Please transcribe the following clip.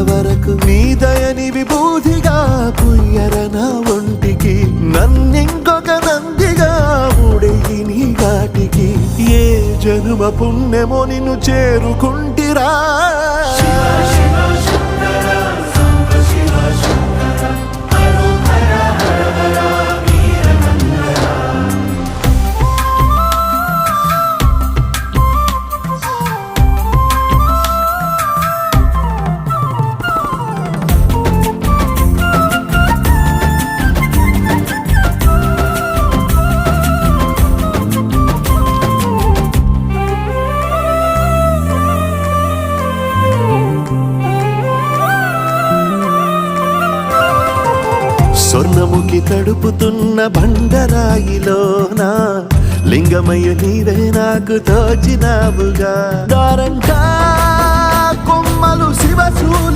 వరకు నీ దయని విభూతిగా పుయ్యరన ఒంటికి నన్నింకొక నందిగా ఊడెయ్యి నీ ఘాటికి ఏ జనుమ పుణ్యమో నిన్ను చేరుకుంటిరా స్వర్ణముఖి తడుపుతున్న బండరాయిలోన లింగమయ్య నీవే నాకు తోచినావుగా దారంగా కొమ్మలు శివశూల